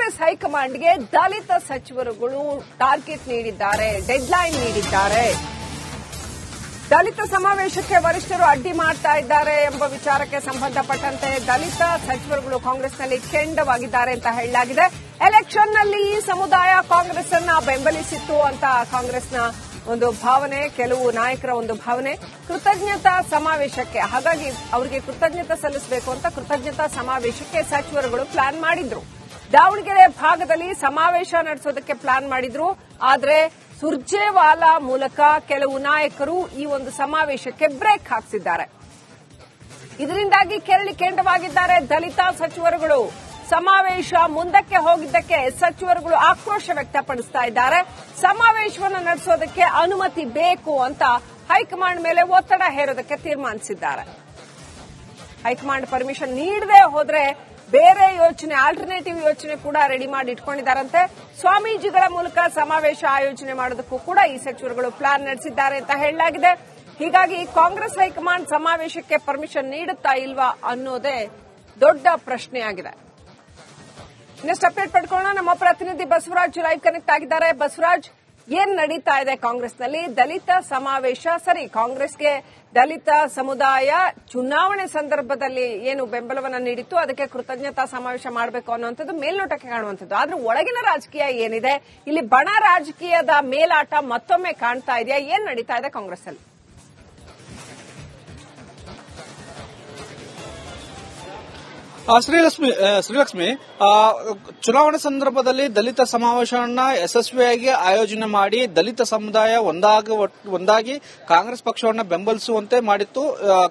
ಕಾಂಗ್ರೆಸ್ ಹೈಕಮಾಂಡ್ಗೆ ದಲಿತ ಸಚಿವರುಗಳು ಟಾರ್ಗೆಟ್ ನೀಡಿದ್ದಾರೆ, ಡೆಡ್ಲೈನ್ ನೀಡಿದ್ದಾರೆ. ದಲಿತ ಸಮಾವೇಶಕ್ಕೆ ವರಿಷ್ಠರು ಅಡ್ಡಿ ಮಾಡ್ತಾ ಇದ್ದಾರೆ ಎಂಬ ವಿಚಾರಕ್ಕೆ ಸಂಬಂಧಪಟ್ಟಂತೆ ದಲಿತ ಸಚಿವರುಗಳು ಕಾಂಗ್ರೆಸ್ನಲ್ಲಿ ಕೆಂಡವಾಗಿದ್ದಾರೆ ಅಂತ ಹೇಳಲಾಗಿದೆ. ಎಲೆಕ್ಷನ್ನಲ್ಲಿ ಈ ಸಮುದಾಯ ಕಾಂಗ್ರೆಸ್ ಅನ್ನ ಬೆಂಬಲಿಸಿತ್ತು ಅಂತ ಕಾಂಗ್ರೆಸ್ನ ಒಂದು ಭಾವನೆ, ಕೆಲವು ನಾಯಕರ ಒಂದು ಭಾವನೆ. ಕೃತಜ್ಞತಾ ಸಮಾವೇಶಕ್ಕೆ, ಹಾಗಾಗಿ ಅವರಿಗೆ ಕೃತಜ್ಞತೆ ಸಲ್ಲಿಸಬೇಕು ಅಂತ ಕೃತಜ್ಞತಾ ಸಮಾವೇಶಕ್ಕೆ ಸಚಿವರುಗಳು ಪ್ಲಾನ್ ಮಾಡಿದ್ರು. ದಾವಣಗೆರೆ ಭಾಗದಲ್ಲಿ ಸಮಾವೇಶ ನಡೆಸೋದಕ್ಕೆ ಪ್ಲಾನ್ ಮಾಡಿದ್ರು. ಆದರೆ ಸುರ್ಜೇವಾಲಾ ಮೂಲಕ ಕೆಲವು ನಾಯಕರು ಈ ಒಂದು ಸಮಾವೇಶಕ್ಕೆ ಬ್ರೇಕ್ ಹಾಕಿಸಿದ್ದಾರೆ. ಇದರಿಂದಾಗಿ ಕೆಂಡವಾಗಿದ್ದಾರೆ ದಲಿತ ಸಚಿವರುಗಳು. ಸಮಾವೇಶ ಮುಂದಕ್ಕೆ ಹೋಗಿದ್ದಕ್ಕೆ ಸಚಿವರುಗಳು ಆಕ್ರೋಶ ವ್ಯಕ್ತಪಡಿಸ್ತಾ ಇದ್ದಾರೆ. ಸಮಾವೇಶವನ್ನು ನಡೆಸೋದಕ್ಕೆ ಅನುಮತಿ ಬೇಕು ಅಂತ ಹೈಕಮಾಂಡ್ ಮೇಲೆ ಒತ್ತಡ ಹೇರೋದಕ್ಕೆ ತೀರ್ಮಾನಿಸಿದ್ದಾರೆ. ಹೈಕಮಾಂಡ್ ಪರ್ಮಿಷನ್ ನೀಡದೆ ಹೋದ್ರೆ ಬೇರೆ ಯೋಚನೆ, ಆಲ್ಟರ್ನೇಟಿವ್ ಯೋಚನೆ ಕೂಡ ರೆಡಿ ಮಾಡಿ ಇಟ್ಕೊಂಡಿದ್ದಾರಂತೆ. ಸ್ವಾಮೀಜಿಗಳ ಮೂಲಕ ಸಮಾವೇಶ ಆಯೋಜನೆ ಮಾಡೋದಕ್ಕೂ ಕೂಡ ಈ ಸಚಿವರುಗಳು ಪ್ಲಾನ್ ನಡೆಸಿದ್ದಾರೆ ಅಂತ ಹೇಳಲಾಗಿದೆ. ಹೀಗಾಗಿ ಕಾಂಗ್ರೆಸ್ ಹೈಕಮಾಂಡ್ ಸಮಾವೇಶಕ್ಕೆ ಪರ್ಮಿಷನ್ ನೀಡುತ್ತಾ ಇಲ್ವಾ ಅನ್ನೋದೇ ದೊಡ್ಡ ಪ್ರಶ್ನೆಯಾಗಿದೆ. ನೆಕ್ಸ್ಟ್ ಅಪ್ಡೇಟ್ ಪಡ್ಕೊಳ್ಳೋಣ. ನಮ್ಮ ಪ್ರತಿನಿಧಿ ಬಸವರಾಜ್ ಲೈವ್ ಕನೆಕ್ಟ್ ಆಗಿದ್ದಾರೆ. ಬಸವರಾಜ್, ಏನ್ ನಡೀತಾ ಇದೆ ಕಾಂಗ್ರೆಸ್ನಲ್ಲಿ? ದಲಿತ ಸಮಾವೇಶ ಸರಿ, ಕಾಂಗ್ರೆಸ್ಗೆ ದಲಿತ ಸಮುದಾಯ ಚುನಾವಣೆ ಸಂದರ್ಭದಲ್ಲಿ ಏನು ಬೆಂಬಲವನ್ನು ನೀಡಿತ್ತು ಅದಕ್ಕೆ ಕೃತಜ್ಞತಾ ಸಮಾವೇಶ ಮಾಡಬೇಕು ಅನ್ನುವಂಥದ್ದು ಮೇಲ್ನೋಟಕ್ಕೆ ಕಾಣುವಂಥದ್ದು. ಆದ್ರೆ ಒಳಗಿನ ರಾಜಕೀಯ ಏನಿದೆ, ಇಲ್ಲಿ ಬಣ ರಾಜಕೀಯದ ಮೇಲಾಟ ಮತ್ತೊಮ್ಮೆ ಕಾಣ್ತಾ ಇದೆಯಾ? ಏನ್ ನಡೀತಾ ಇದೆ ಕಾಂಗ್ರೆಸ್ ಅಲ್ಲಿ? ಶ್ರೀಲಕ್ಷ್ಮಿ, ಚುನಾವಣೆ ಸಂದರ್ಭದಲ್ಲಿ ದಲಿತ ಸಮಾವೇಶವನ್ನ ಯಶಸ್ವಿಯಾಗಿ ಆಯೋಜನೆ ಮಾಡಿ ದಲಿತ ಸಮುದಾಯ ಒಂದಾಗಿ ಕಾಂಗ್ರೆಸ್ ಪಕ್ಷವನ್ನ ಬೆಂಬಲಿಸುವಂತೆ ಮಾಡಿತ್ತು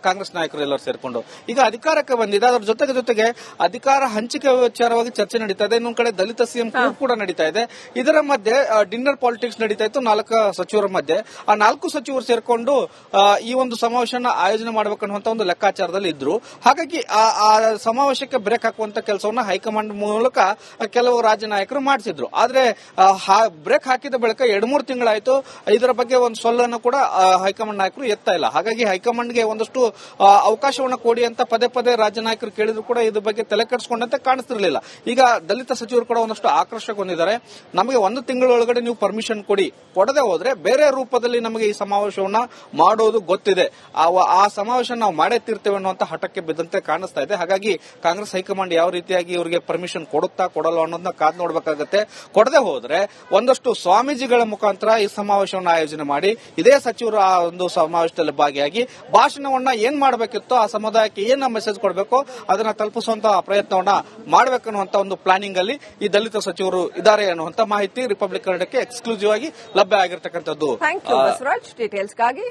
ಕಾಂಗ್ರೆಸ್ ನಾಯಕರು ಎಲ್ಲರೂ ಸೇರ್ಕೊಂಡು. ಈಗ ಅಧಿಕಾರಕ್ಕೆ ಬಂದಿದೆ. ಅದರ ಜೊತೆಗೆ ಅಧಿಕಾರ ಹಂಚಿಕೆ ವಿಚಾರವಾಗಿ ಚರ್ಚೆ ನಡೀತಾ ಇದೆ. ಇನ್ನೊಂದು ಕಡೆ ದಲಿತ ಸಿಎಂ ಕೂಡ ನಡೀತಾ ಇದೆ. ಇದರ ಮಧ್ಯೆ ಡಿನ್ನರ್ ಪಾಲಿಟಿಕ್ಸ್ ನಡೀತಾ ಇತ್ತು 4 ಸಚಿವರ ಮಧ್ಯೆ. ಆ 4 ಸಚಿವರು ಸೇರ್ಕೊಂಡು ಈ ಒಂದು ಸಮಾವೇಶನ ಆಯೋಜನೆ ಮಾಡಬೇಕನ್ನುವಂತ ಒಂದು ಲೆಕ್ಕಾಚಾರದಲ್ಲಿ ಇದ್ರು. ಹಾಗಾಗಿ ಆ ಸಮಾವೇಶ ಬ್ರೇಕ್ ಹಾಕುವಂತ ಕೆಲಸವನ್ನ ಹೈಕಮಾಂಡ್ ಮೂಲಕ ಕೆಲವು ರಾಜ್ಯ ನಾಯಕರು ಮಾಡಿಸಿದ್ರು. ಆದ್ರೆ ಬ್ರೇಕ್ ಹಾಕಿದ ಬಳಿಕ 2-3 ತಿಂಗಳಾಯ್ತು. ಇದರ ಬಗ್ಗೆ ಒಂದು ಸೊಲ್ಲನ್ನು ಕೂಡ ಹೈಕಮಾಂಡ್ ನಾಯಕರು ಎತ್ತಾ ಇಲ್ಲ. ಹಾಗಾಗಿ ಹೈಕಮಾಂಡ್ಗೆ ಒಂದಷ್ಟು ಅವಕಾಶವನ್ನ ಕೊಡಿ ಅಂತ ಪದೇ ರಾಜ್ಯ ನಾಯಕರು ಕೇಳಿದ್ರು ಕೂಡ ಇದ್ರ ಬಗ್ಗೆ ತಲೆ ಕೆಡಿಸಿಕೊಂಡಂತೆ ಕಾಣಿಸ್ತಿರ್ಲಿಲ್ಲ. ಈಗ ದಲಿತ ಸಚಿವರು ಕೂಡ ಒಂದಷ್ಟು ಆಕ್ರೋಶಗೊಂಡಿದ್ದಾರೆ. ನಮಗೆ 1 ತಿಂಗಳೊಳಗಡೆ ನೀವು ಪರ್ಮಿಷನ್ ಕೊಡದೆ ಹೋದ್ರೆ ಬೇರೆ ರೂಪದಲ್ಲಿ ನಮಗೆ ಈ ಸಮಾವೇಶವನ್ನ ಮಾಡೋದು ಗೊತ್ತಿದೆ, ಆ ಸಮಾವೇಶ ನಾವು ಮಾಡೇ ತೀರ್ತೇವೆ ಅನ್ನುವಂತ ಹಠಕ್ಕೆ ಬಿದ್ದಂತೆ ಕಾಣಿಸ್ತಾ ಇದೆ. ಹಾಗಾಗಿ ಕಾಂಗ್ರೆಸ್ ಹೈಕಮಾಂಡ್ ಯಾವ ರೀತಿಯಾಗಿ ಇವರಿಗೆ ಪರ್ಮಿಷನ್ ಕೊಡುತ್ತಾ ಕೊಡಲ್ಲ ಅನ್ನೋದನ್ನ ಕಾದ್ ನೋಡಬೇಕಾಗುತ್ತೆ. ಕೊಡದೆ ಹೋದ್ರೆ ಒಂದಷ್ಟು ಸ್ವಾಮೀಜಿಗಳ ಮುಖಾಂತರ ಈ ಸಮಾವೇಶವನ್ನು ಆಯೋಜನೆ ಮಾಡಿ ಇದೇ ಸಚಿವರು ಆ ಒಂದು ಸಮಾವೇಶದಲ್ಲಿ ಭಾಗಿಯಾಗಿ ಭಾಷಣವನ್ನ ಏನ್ ಮಾಡಬೇಕಿತ್ತು, ಆ ಸಮುದಾಯಕ್ಕೆ ಏನ್ ಮೆಸೇಜ್ ಕೊಡಬೇಕು ಅದನ್ನ ತಲುಪಿಸುವಂತಹ ಪ್ರಯತ್ನವನ್ನ ಮಾಡಬೇಕನ್ನುವಂತ ಒಂದು ಪ್ಲಾನಿಂಗ್ ಅಲ್ಲಿ ಈ ದಲಿತ ಸಚಿವರು ಇದ್ದಾರೆ ಅನ್ನುವಂತ ಮಾಹಿತಿ ರಿಪಬ್ಲಿಕ್ ಕನ್ನಡಕ್ಕೆ ಎಕ್ಸ್ಕ್ಲೂಸಿವ್ ಆಗಿ ಲಭ್ಯ ಆಗಿರತಕ್ಕಂಥದ್ದು. ಡೀಟೇಲ್ಸ್ಗಾಗಿ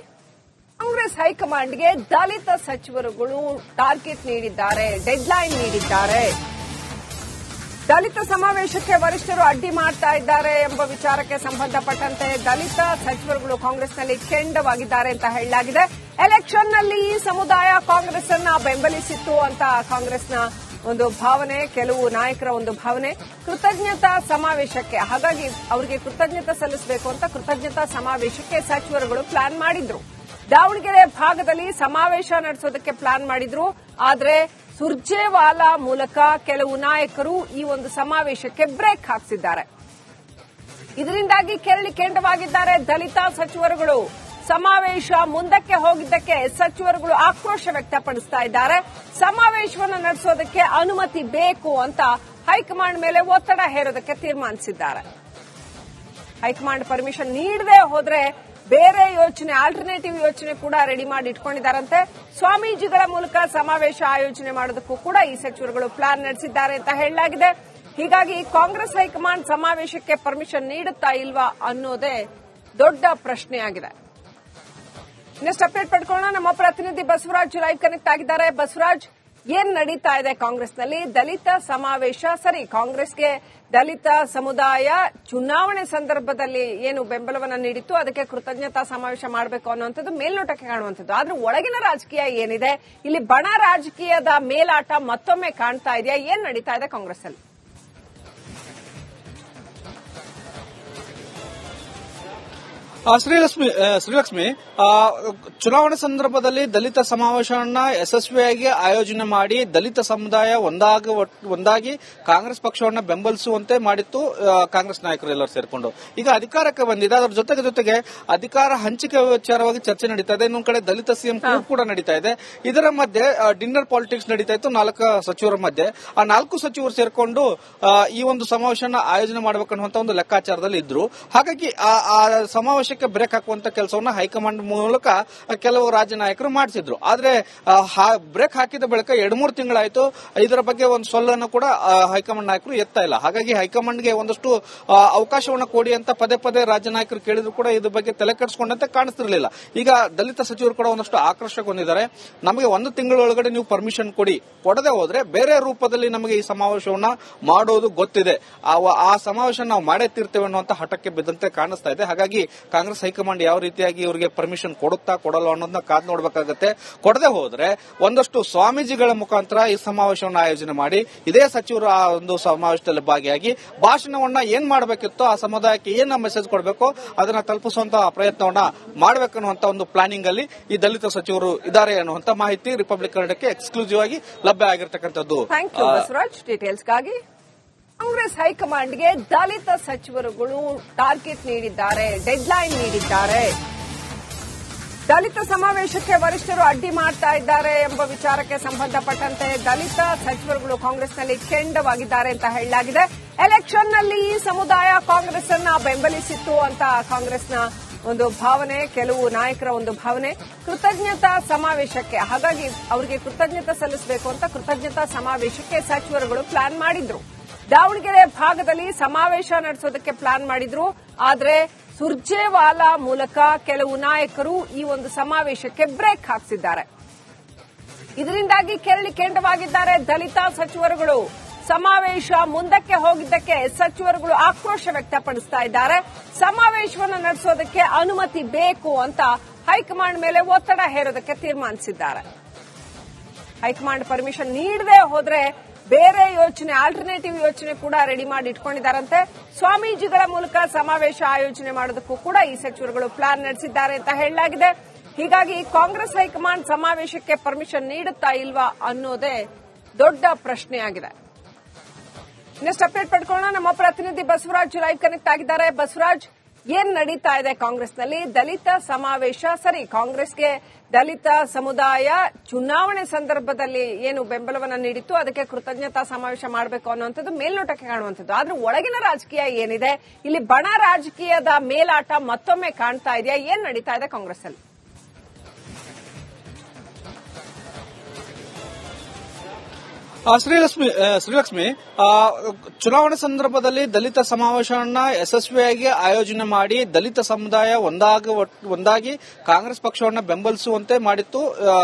ಕಾಂಗ್ರೆಸ್ ಹೈಕಮಾಂಡ್ಗೆ ದಲಿತ ಸಚಿವರುಗಳು ಟಾರ್ಗೆಟ್ ನೀಡಿದ್ದಾರೆ, ಡೆಡ್ಲೈನ್ ನೀಡಿದ್ದಾರೆ. ದಲಿತ ಸಮಾವೇಶಕ್ಕೆ ವರಿಷ್ಠರು ಅಡ್ಡಿ ಮಾಡ್ತಾ ಇದ್ದಾರೆ ಎಂಬ ವಿಚಾರಕ್ಕೆ ಸಂಬಂಧಪಟ್ಟಂತೆ ದಲಿತ ಸಚಿವರುಗಳು ಕಾಂಗ್ರೆಸ್ನಲ್ಲಿ ಕೆಂಡವಾಗಿದ್ದಾರೆ ಅಂತ ಹೇಳಲಾಗಿದೆ. ಎಲೆಕ್ಷನ್ನಲ್ಲಿ ಈ ಸಮುದಾಯ ಕಾಂಗ್ರೆಸ್ ಅನ್ನ ಬೆಂಬಲಿಸಿತ್ತು ಅಂತ ಕಾಂಗ್ರೆಸ್ನ ಒಂದು ಭಾವನೆ, ಕೆಲವು ನಾಯಕರ ಒಂದು ಭಾವನೆ. ಕೃತಜ್ಞತಾ ಸಮಾವೇಶಕ್ಕೆ, ಹಾಗಾಗಿ ಅವರಿಗೆ ಕೃತಜ್ಞತೆ ಸಲ್ಲಿಸಬೇಕು ಅಂತ ಕೃತಜ್ಞತಾ ಸಮಾವೇಶಕ್ಕೆ ಸಚಿವರುಗಳು ಪ್ಲಾನ್ ಮಾಡಿದ್ರು. ದಾವಣಗೆರೆ ಭಾಗದಲ್ಲಿ ಸಮಾವೇಶ ನಡೆಸೋದಕ್ಕೆ ಪ್ಲಾನ್ ಮಾಡಿದ್ರು. ಆದ್ರೆ ಸುರ್ಜೇವಾಲಾ ಮೂಲಕ ಕೆಲವು ನಾಯಕರು ಈ ಒಂದು ಸಮಾವೇಶಕ್ಕೆ ಬ್ರೇಕ್ ಹಾಕಿಸಿದ್ದಾರೆ. ಇದರಿಂದಾಗಿ ಕೆಂಡವಾಗಿದ್ದಾರೆ ದಲಿತ ಸಚಿವರುಗಳು. ಸಮಾವೇಶ ಮುಂದಕ್ಕೆ ಹೋಗಿದ್ದಕ್ಕೆ ಸಚಿವರುಗಳು ಆಕ್ರೋಶ ವ್ಯಕ್ತಪಡಿಸ್ತಾ ಇದ್ದಾರೆ. ಸಮಾವೇಶವನ್ನು ನಡೆಸೋದಕ್ಕೆ ಅನುಮತಿ ಬೇಕು ಅಂತ ಹೈಕಮಾಂಡ್ ಮೇಲೆ ಒತ್ತಡ ಹೇರೋದಕ್ಕೆ ತೀರ್ಮಾನಿಸಿದ್ದಾರೆ. ಹೈಕಮಾಂಡ್ ಪರ್ಮಿಷನ್ ನೀಡದೆ ಹೋದ್ರೆ ಬೇರೆ ಯೋಚನೆ, ಆಲ್ಟರ್ನೇಟಿವ್ ಯೋಚನೆ ಕೂಡ ರೆಡಿ ಮಾಡಿ ಇಟ್ಕೊಂಡಿದ್ದಾರಂತೆ. ಸ್ವಾಮೀಜಿಗಳ ಮೂಲಕ ಸಮಾವೇಶ ಆಯೋಜನೆ ಮಾಡೋದಕ್ಕೂ ಕೂಡ ಈ ಸಚಿವರುಗಳು ಪ್ಲಾನ್ ನಡೆಸಿದ್ದಾರೆ ಅಂತ ಹೇಳಲಾಗಿದೆ. ಹೀಗಾಗಿ ಕಾಂಗ್ರೆಸ್ ಹೈಕಮಾಂಡ್ ಸಮಾವೇಶಕ್ಕೆ ಪರ್ಮಿಷನ್ ನೀಡುತ್ತಾ ಇಲ್ವಾ ಅನ್ನೋದೇ ದೊಡ್ಡ ಪ್ರಶ್ನೆಯಾಗಿದೆ. ನೆಕ್ಸ್ಟ್ ಅಪ್ಡೇಟ್ ಪಡ್ಕೊಳ್ಳೋಣ. ನಮ್ಮ ಪ್ರತಿನಿಧಿ ಬಸವರಾಜ್ ಲೈವ್ ಕನೆಕ್ಟ್ ಆಗಿದ್ದಾರೆ. ಬಸವರಾಜ್, ಏನ್ ನಡೀತಾ ಇದೆ ಕಾಂಗ್ರೆಸ್ನಲ್ಲಿ? ದಲಿತ ಸಮಾವೇಶ ಸರಿ, ಕಾಂಗ್ರೆಸ್ಗೆ ದಲಿತ ಸಮುದಾಯ ಚುನಾವಣೆ ಸಂದರ್ಭದಲ್ಲಿ ಏನು ಬೆಂಬಲವನ್ನು ನೀಡಿತ್ತು ಅದಕ್ಕೆ ಕೃತಜ್ಞತಾ ಸಮಾವೇಶ ಮಾಡಬೇಕು ಅನ್ನುವಂಥದ್ದು ಮೇಲ್ನೋಟಕ್ಕೆ ಕಾಣುವಂಥದ್ದು. ಆದ್ರೆ ಒಳಗಿನ ರಾಜಕೀಯ ಏನಿದೆ, ಇಲ್ಲಿ ಬಣ ರಾಜಕೀಯದ ಮೇಲಾಟ ಮತ್ತೊಮ್ಮೆ ಕಾಣ್ತಾ ಇದೆಯಾ? ಏನ್ ನಡೀತಾ ಇದೆ ಕಾಂಗ್ರೆಸ್ ಅಲ್ಲಿ? ಶ್ರೀಲಕ್ಷ್ಮಿ ಚುನಾವಣೆ ಸಂದರ್ಭದಲ್ಲಿ ದಲಿತ ಸಮಾವೇಶವನ್ನ ಯಶಸ್ವಿಯಾಗಿ ಆಯೋಜನೆ ಮಾಡಿ ದಲಿತ ಸಮುದಾಯ ಒಂದಾಗಿ ಕಾಂಗ್ರೆಸ್ ಪಕ್ಷವನ್ನ ಬೆಂಬಲಿಸುವಂತೆ ಮಾಡಿತ್ತು ಕಾಂಗ್ರೆಸ್ ನಾಯಕರು ಎಲ್ಲರೂ ಸೇರ್ಕೊಂಡು. ಈಗ ಅಧಿಕಾರಕ್ಕೆ ಬಂದಿದೆ. ಅದರ ಜೊತೆಗೆ ಅಧಿಕಾರ ಹಂಚಿಕೆ ವಿಚಾರವಾಗಿ ಚರ್ಚೆ ನಡೀತಾ ಇದೆ. ಇನ್ನೊಂದು ಕಡೆ ದಲಿತ ಸಿಎಂ ಕೂಡ ನಡೀತಾ ಇದೆ. ಇದರ ಮಧ್ಯೆ ಡಿನ್ನರ್ ಪಾಲಿಟಿಕ್ಸ್ ನಡೀತಾ ಇತ್ತು 4 ಸಚಿವರ ಮಧ್ಯೆ. ಆ 4 ಸಚಿವರು ಸೇರ್ಕೊಂಡು ಈ ಒಂದು ಸಮಾವೇಶನ ಆಯೋಜನೆ ಮಾಡಬೇಕನ್ನುವಂತ ಒಂದು ಲೆಕ್ಕಾಚಾರದಲ್ಲಿ ಇದ್ರು. ಹಾಗಾಗಿ ಆ ಸಮಾವೇಶಕ್ಕೆ ಬ್ರೇಕ್ ಹಾಕುವಂತ ಕೆಲಸವನ್ನ ಹೈಕಮಾಂಡ್ ಮೂಲಕ ಕೆಲವು ರಾಜ್ಯ ನಾಯಕರು ಮಾಡಿಸಿದ್ರು. ಆದ್ರೆ ಬ್ರೇಕ್ ಹಾಕಿದ ಬಳಿಕ 2-3 ತಿಂಗಳಾಯ್ತು. ಇದರ ಬಗ್ಗೆ ಒಂದು ಸೊಲ್ಲನ್ನು ಕೂಡ ಹೈಕಮಾಂಡ್ ನಾಯಕರು ಎತ್ತಾ ಇಲ್ಲ. ಹಾಗಾಗಿ ಹೈಕಮಾಂಡ್ಗೆ ಒಂದಷ್ಟು ಅವಕಾಶವನ್ನು ಕೊಡಿ ಅಂತ ಪದೇ ರಾಜ್ಯ ನಾಯಕರು ಕೇಳಿದ್ರು ಕೂಡ ಇದ್ರ ಬಗ್ಗೆ ತಲೆ ಕೆಡಿಸಿಕೊಂಡಂತೆ ಕಾಣಿಸ್ತಿರ್ಲಿಲ್ಲ. ಈಗ ದಲಿತ ಸಚಿವರು ಕೂಡ ಒಂದಷ್ಟು ಆಕ್ರೋಶಗೊಂಡಿದ್ದಾರೆ. ನಮಗೆ 1 ತಿಂಗಳೊಳಗಡೆ ನೀವು ಪರ್ಮಿಷನ್ ಕೊಡದೆ ಹೋದ್ರೆ ಬೇರೆ ರೂಪದಲ್ಲಿ ನಮಗೆ ಈ ಸಮಾವೇಶವನ್ನ ಮಾಡೋದು ಗೊತ್ತಿದೆ. ಆ ಸಮಾವೇಶ ನಾವು ಮಾಡೇ ತೀರ್ತೇವೆ ಅನ್ನುವಂತ ಹಠಕ್ಕೆ ಬಿದ್ದಂತೆ ಕಾಣಿಸ್ತಾ ಇದೆ. ಹಾಗಾಗಿ ಕಾಂಗ್ರೆಸ್ ಹೈಕಮಾಂಡ್ ಯಾವ ರೀತಿಯಾಗಿ ಇವರಿಗೆ ಪರ್ಮಿಷನ್ ಕೊಡುತ್ತಾ ಕೊಡಲ್ಲ ಅನ್ನೋದನ್ನ ಕಾದ್ ನೋಡಬೇಕಾಗುತ್ತೆ. ಕೊಡದೆ ಹೋದ್ರೆ ಒಂದಷ್ಟು ಸ್ವಾಮೀಜಿಗಳ ಮುಖಾಂತರ ಈ ಸಮಾವೇಶವನ್ನು ಆಯೋಜನೆ ಮಾಡಿ ಇದೇ ಸಚಿವರು ಆ ಒಂದು ಸಮಾವೇಶದಲ್ಲಿ ಭಾಗಿಯಾಗಿ ಭಾಷಣವನ್ನ ಏನ್ ಮಾಡಬೇಕಿತ್ತೋ ಆ ಸಮುದಾಯಕ್ಕೆ ಏನ್ ಮೆಸೇಜ್ ಕೊಡಬೇಕೋ ಅದನ್ನ ತಲುಪಿಸುವಂತಹ ಪ್ರಯತ್ನವನ್ನ ಮಾಡಬೇಕನ್ನುವಂತ ಒಂದು ಪ್ಲಾನಿಂಗ್ ಅಲ್ಲಿ ಈ ದಲಿತ ಸಚಿವರು ಇದ್ದಾರೆ ಅನ್ನುವಂತ ಮಾಹಿತಿ ರಿಪಬ್ಲಿಕ್ ಕನ್ನಡಕ್ಕೆ ಎಕ್ಸ್ಕ್ಲೂಸಿವ್ ಆಗಿ ಲಭ್ಯ ಆಗಿರತಕ್ಕಂಥದ್ದು. ಬಸವರಾಜ್, ಡೀಟೇಲ್ಸ್ಗಾಗಿ ಕಾಂಗ್ರೆಸ್ ಹೈಕಮಾಂಡ್ಗೆ ದಲಿತ ಸಚಿವರುಗಳು ಟಾರ್ಗೆಟ್ ನೀಡಿದ್ದಾರೆ, ಡೆಡ್ಲೈನ್ ನೀಡಿದ್ದಾರೆ. ದಲಿತ ಸಮಾವೇಶಕ್ಕೆ ವರಿಷ್ಠರು ಅಡ್ಡಿ ಮಾಡ್ತಾ ಇದ್ದಾರೆ ಎಂಬ ವಿಚಾರಕ್ಕೆ ಸಂಬಂಧಪಟ್ಟಂತೆ ದಲಿತ ಸಚಿವರುಗಳು ಕಾಂಗ್ರೆಸ್ನಲ್ಲಿ ಕೆಂಡವಾಗಿದ್ದಾರೆ ಅಂತ ಹೇಳಲಾಗಿದೆ. ಎಲೆಕ್ಷನ್ನಲ್ಲಿ ಈ ಸಮುದಾಯ ಕಾಂಗ್ರೆಸ್ ಅನ್ನ ಬೆಂಬಲಿಸಿತ್ತು ಅಂತ ಕಾಂಗ್ರೆಸ್ನ ಒಂದು ಭಾವನೆ, ಕೆಲವು ನಾಯಕರ ಒಂದು ಭಾವನೆ. ಕೃತಜ್ಞತಾ ಸಮಾವೇಶಕ್ಕೆ, ಹಾಗಾಗಿ ಅವರಿಗೆ ಕೃತಜ್ಞತೆ ಸಲ್ಲಿಸಬೇಕು ಅಂತ ಕೃತಜ್ಞತಾ ಸಮಾವೇಶಕ್ಕೆ ಸಚಿವರುಗಳು ಪ್ಲಾನ್ ಮಾಡಿದ್ರು. ದಾವಣಗೆರೆ ಭಾಗದಲ್ಲಿ ಸಮಾವೇಶ ನಡೆಸೋದಕ್ಕೆ ಪ್ಲಾನ್ ಮಾಡಿದ್ರು. ಆದ್ರೆ ಸುರ್ಜೇವಾಲಾ ಮೂಲಕ ಕೆಲವು ನಾಯಕರು ಈ ಒಂದು ಸಮಾವೇಶಕ್ಕೆ ಬ್ರೇಕ್ ಹಾಕಿಸಿದ್ದಾರೆ. ಇದರಿಂದಾಗಿ ಕೆಂಡವಾಗಿದ್ದಾರೆ ದಲಿತ ಸಚಿವರುಗಳು. ಸಮಾವೇಶ ಮುಂದಕ್ಕೆ ಹೋಗಿದ್ದಕ್ಕೆ ಸಚಿವರುಗಳು ಆಕ್ರೋಶ ವ್ಯಕ್ತಪಡಿಸ್ತಾ ಇದ್ದಾರೆ. ಸಮಾವೇಶವನ್ನು ನಡೆಸೋದಕ್ಕೆ ಅನುಮತಿ ಬೇಕು ಅಂತ ಹೈಕಮಾಂಡ್ ಮೇಲೆ ಒತ್ತಡ ಹೇರೋದಕ್ಕೆ ತೀರ್ಮಾನಿಸಿದ್ದಾರೆ. ಹೈಕಮಾಂಡ್ ಪರ್ಮಿಷನ್ ನೀಡದೆ ಹೋದ್ರೆ ಬೇರೆ ಯೋಚನೆ, ಆಲ್ಟರ್ನೇಟಿವ್ ಯೋಚನೆ ಕೂಡ ರೆಡಿ ಮಾಡಿ ಇಟ್ಕೊಂಡಿದ್ದಾರಂತೆ. ಸ್ವಾಮೀಜಿಗಳ ಮೂಲಕ ಸಮಾವೇಶ ಆಯೋಜನೆ ಮಾಡೋದಕ್ಕೂ ಕೂಡ ಈ ಸಚಿವರುಗಳು ಪ್ಲಾನ್ ನಡೆಸಿದ್ದಾರೆ ಅಂತ ಹೇಳಲಾಗಿದೆ. ಹೀಗಾಗಿ ಕಾಂಗ್ರೆಸ್ ಹೈಕಮಾಂಡ್ ಸಮಾವೇಶಕ್ಕೆ ಪರ್ಮಿಷನ್ ನೀಡುತ್ತಾ ಇಲ್ವಾ ಅನ್ನೋದೇ ದೊಡ್ಡ ಪ್ರಶ್ನೆಯಾಗಿದೆ. ಇನ್ನಷ್ಟು ಅಪ್ಡೇಟ್ ಪಡ್ಕೊಳ್ಳೋಣ. ನಮ್ಮ ಪ್ರತಿನಿಧಿ ಬಸವರಾಜ್ ಲೈವ್ ಕನೆಕ್ಟ್ ಆಗಿದ್ದಾರೆ. ಬಸವರಾಜ್, ಏನ್ ನಡೀತಾ ಇದೆ ಕಾಂಗ್ರೆಸ್ನಲ್ಲಿ? ದಲಿತ ಸಮಾವೇಶ ಸರಿ, ಕಾಂಗ್ರೆಸ್ಗೆ ದಲಿತ ಸಮುದಾಯ ಚುನಾವಣೆ ಸಂದರ್ಭದಲ್ಲಿ ಏನು ಬೆಂಬಲವನ್ನು ನೀಡಿತ್ತು ಅದಕ್ಕೆ ಕೃತಜ್ಞತಾ ಸಮಾವೇಶ ಮಾಡಬೇಕು ಅನ್ನುವಂಥದ್ದು ಮೇಲ್ನೋಟಕ್ಕೆ ಕಾಣುವಂಥದ್ದು. ಆದ್ರೆ ಒಳಗಿನ ರಾಜಕೀಯ ಏನಿದೆ, ಇಲ್ಲಿ ಬಣ ರಾಜಕೀಯದ ಮೇಲಾಟ ಮತ್ತೊಮ್ಮೆ ಕಾಣ್ತಾ ಇದೆಯಾ? ಏನ್ ನಡೀತಾ ಇದೆ ಕಾಂಗ್ರೆಸ್ ಅಲ್ಲಿ? ಶ್ರೀಲಕ್ಷ್ಮಿ ಚುನಾವಣೆ ಸಂದರ್ಭದಲ್ಲಿ ದಲಿತ ಸಮಾವೇಶವನ್ನ ಯಶಸ್ವಿಯಾಗಿ ಆಯೋಜನೆ ಮಾಡಿ ದಲಿತ ಸಮುದಾಯ ಒಂದಾಗಿ ಕಾಂಗ್ರೆಸ್ ಪಕ್ಷವನ್ನ ಬೆಂಬಲಿಸುವಂತೆ ಮಾಡಿತ್ತು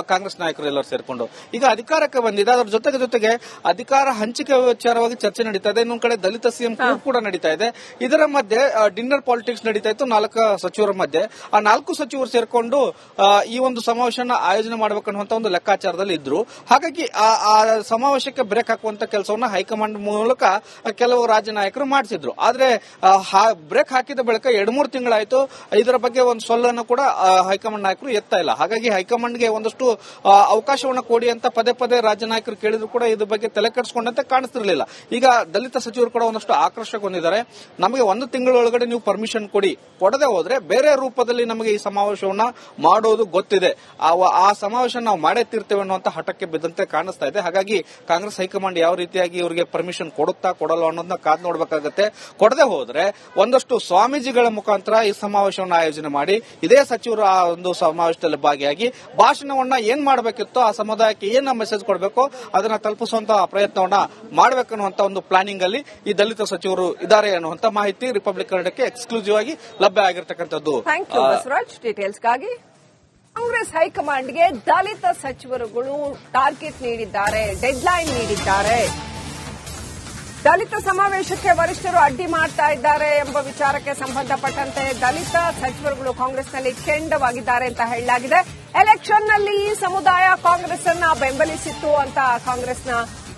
ಕಾಂಗ್ರೆಸ್ ನಾಯಕರು ಎಲ್ಲರೂ ಸೇರ್ಕೊಂಡು. ಈಗ ಅಧಿಕಾರಕ್ಕೆ ಬಂದಿದೆ. ಅದರ ಜೊತೆಗೆ ಅಧಿಕಾರ ಹಂಚಿಕೆ ವಿಚಾರವಾಗಿ ಚರ್ಚೆ ನಡೀತಾ ಇದೆ. ಇನ್ನೊಂದು ಕಡೆ ದಲಿತ ಸಿಎಂ ಕೂಡ ನಡೀತಾ ಇದೆ. ಇದರ ಮಧ್ಯೆ ಡಿನ್ನರ್ ಪಾಲಿಟಿಕ್ಸ್ ನಡೀತಾ ಇತ್ತು 4 ಸಚಿವರ ಮಧ್ಯೆ. ಆ 4 ಸಚಿವರು ಸೇರ್ಕೊಂಡು ಈ ಒಂದು ಸಮಾವೇಶನ ಆಯೋಜನೆ ಮಾಡಬೇಕನ್ನುವಂತ ಒಂದು ಲೆಕ್ಕಾಚಾರದಲ್ಲಿ ಇದ್ರು. ಹಾಗಾಗಿ ಆ ಸಮಾವೇಶಕ್ಕೆ ಬ್ರೇಕ್ ಹಾಕುವಂತ ಕೆಲಸವನ್ನ ಹೈಕಮಾಂಡ್ ಮೂಲಕ ಕೆಲವು ರಾಜ್ಯ ನಾಯಕರು ಮಾಡಿಸಿದ್ರು. ಆದ್ರೆ ಬ್ರೇಕ್ ಹಾಕಿದ ಬಳಿಕ 2-3 ತಿಂಗಳಾಯ್ತು. ಇದರ ಬಗ್ಗೆ ಒಂದು ಸೊಲ್ಲನ್ನು ಕೂಡ ಹೈಕಮಾಂಡ್ ನಾಯಕರು ಎತ್ತಾ ಇಲ್ಲ. ಹಾಗಾಗಿ ಹೈಕಮಾಂಡ್ಗೆ ಒಂದಷ್ಟು ಅವಕಾಶವನ್ನು ಕೊಡಿ ಅಂತ ಪದೇ ರಾಜ್ಯ ನಾಯಕರು ಕೇಳಿದ್ರು ಕೂಡ ಇದ್ರ ಬಗ್ಗೆ ತಲೆ ಕೆಡಿಸಿಕೊಂಡಂತೆ ಕಾಣಿಸ್ತಿರ್ಲಿಲ್ಲ. ಈಗ ದಲಿತ ಸಚಿವರು ಕೂಡ ಒಂದಷ್ಟು ಆಕ್ರೋಶಗೊಂಡಿದ್ದಾರೆ. ನಮಗೆ 1 ತಿಂಗಳೊಳಗಡೆ ನೀವು ಪರ್ಮಿಷನ್ ಕೊಡದೆ ಹೋದ್ರೆ ಬೇರೆ ರೂಪದಲ್ಲಿ ನಮಗೆ ಈ ಸಮಾವೇಶವನ್ನ ಮಾಡೋದು ಗೊತ್ತಿದೆ. ಆ ಸಮಾವೇಶ ನಾವು ಮಾಡೇ ತೀರ್ತೇವೆ ಅನ್ನುವಂತ ಹಠಕ್ಕೆ ಬಿದ್ದಂತೆ ಕಾಣಿಸ್ತಾ ಇದೆ. ಹಾಗಾಗಿ ಕಾಂಗ್ರೆಸ್ ಹೈಕಮಾಂಡ್ ಯಾವ ರೀತಿಯಾಗಿ ಇವರಿಗೆ ಪರ್ಮಿಷನ್ ಕೊಡುತ್ತಾ ಕೊಡಲ್ಲ ಅನ್ನೋದನ್ನ ಕಾದ್ ನೋಡಬೇಕಾಗುತ್ತೆ. ಕೊಡದೆ ಹೋದ್ರೆ ಒಂದಷ್ಟು ಸ್ವಾಮೀಜಿಗಳ ಮುಖಾಂತರ ಈ ಸಮಾವೇಶವನ್ನು ಆಯೋಜನೆ ಮಾಡಿ ಇದೇ ಸಚಿವರು ಆ ಒಂದು ಸಮಾವೇಶದಲ್ಲಿ ಭಾಗಿಯಾಗಿ ಭಾಷಣವನ್ನ ಏನ್ ಮಾಡಬೇಕಿತ್ತೋ ಆ ಸಮುದಾಯಕ್ಕೆ ಏನ್ ಮೆಸೇಜ್ ಕೊಡಬೇಕೋ ಅದನ್ನ ತಲುಪಿಸುವಂತಹ ಪ್ರಯತ್ನವನ್ನ ಮಾಡಬೇಕನ್ನುವಂತ ಒಂದು ಪ್ಲಾನಿಂಗ್ ಅಲ್ಲಿ ಈ ದಲಿತ ಸಚಿವರು ಇದ್ದಾರೆ ಅನ್ನುವಂತ ಮಾಹಿತಿ ರಿಪಬ್ಲಿಕ್ ಕನ್ನಡಕ್ಕೆ ಎಕ್ಸ್ಕ್ಲೂಸಿವ್ ಆಗಿ ಲಭ್ಯ ಆಗಿರತಕ್ಕಂಥದ್ದು. ಬಸವರಾಜ್, ಡೀಟೇಲ್ಸ್ಗಾಗಿ ಕಾಂಗ್ರೆಸ್ ಹೈಕಮಾಂಡ್ಗೆ ದಲಿತ ಸಚಿವರುಗಳು ಟಾರ್ಗೆಟ್ ನೀಡಿದ್ದಾರೆ, ಡೆಡ್ಲೈನ್ ನೀಡಿದ್ದಾರೆ. ದಲಿತ ಸಮಾವೇಶಕ್ಕೆ ವರಿಷ್ಠರು ಅಡ್ಡಿ ಮಾಡ್ತಾ ಇದ್ದಾರೆ ಎಂಬ ವಿಚಾರಕ್ಕೆ ಸಂಬಂಧಪಟ್ಟಂತೆ ದಲಿತ ಸಚಿವರುಗಳು ಕಾಂಗ್ರೆಸ್ನಲ್ಲಿ ಕೆಂಡವಾಗಿದ್ದಾರೆ ಅಂತ ಹೇಳಲಾಗಿದೆ. ಎಲೆಕ್ಷನ್ನಲ್ಲಿ ಈ ಸಮುದಾಯ ಕಾಂಗ್ರೆಸ್ ಅನ್ನ ಬೆಂಬಲಿಸಿತ್ತು ಅಂತ ಕಾಂಗ್ರೆಸ್ನ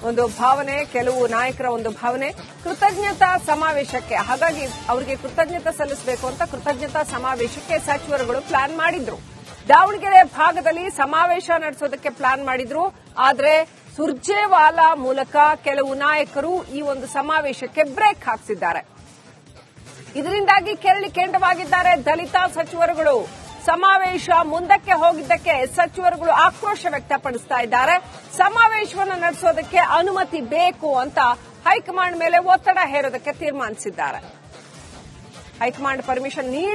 ಒಂದು ಭಾವನೆ, ಕೆಲವು ನಾಯಕರ ಒಂದು ಭಾವನೆ, ಕೃತಜ್ಞತಾ ಸಮಾವೇಶಕ್ಕೆ. ಹಾಗಾಗಿ ಅವರಿಗೆ ಕೃತಜ್ಞತೆ ಸಲ್ಲಿಸಬೇಕು ಅಂತ ಕೃತಜ್ಞತಾ ಸಮಾವೇಶಕ್ಕೆ ಸಚಿವರುಗಳು ಪ್ಲಾನ್ ಮಾಡಿದ್ರು. ದಾವಣಗೆರೆ ಭಾಗದಲ್ಲಿ ಸಮಾವೇಶ ನಡೆಸೋದಕ್ಕೆ ಪ್ಲಾನ್ ಮಾಡಿದ್ರು. ಆದ್ರೆ ಸುರ್ಜೇವಾಲಾ ಮೂಲಕ ಕೆಲವು ನಾಯಕರು ಈ ಒಂದು ಸಮಾವೇಶಕ್ಕೆ ಬ್ರೇಕ್ ಹಾಕಿಸಿದ್ದಾರೆ. ಇದರಿಂದಾಗಿ ಕೆರಳಿ ಕೆಂಡವಾಗಿದ್ದಾರೆ ದಲಿತ ಸಚಿವರುಗಳು. ಸಮಾವೇಶ ಮುಂದಕ್ಕೆ ಹೋಗಿದ್ದಕ್ಕೆ ಸಚಿವರುಗಳು ಆಕ್ರೋಶ ವ್ಯಕ್ತಪಡಿಸ್ತಾ ಇದ್ದಾರೆ. ಸಮಾವೇಶವನ್ನು ನಡೆಸೋದಕ್ಕೆ ಅನುಮತಿ ಬೇಕು ಅಂತ ಹೈಕಮಾಂಡ್ ಮೇಲೆ ಒತ್ತಡ ಹೇರೋದಕ್ಕೆ ತೀರ್ಮಾನಿಸಿದ್ದಾರೆ. ಹೈಕಮಾಂಡ್ ಪರ್ಮಿಷನ್ ನೀಡ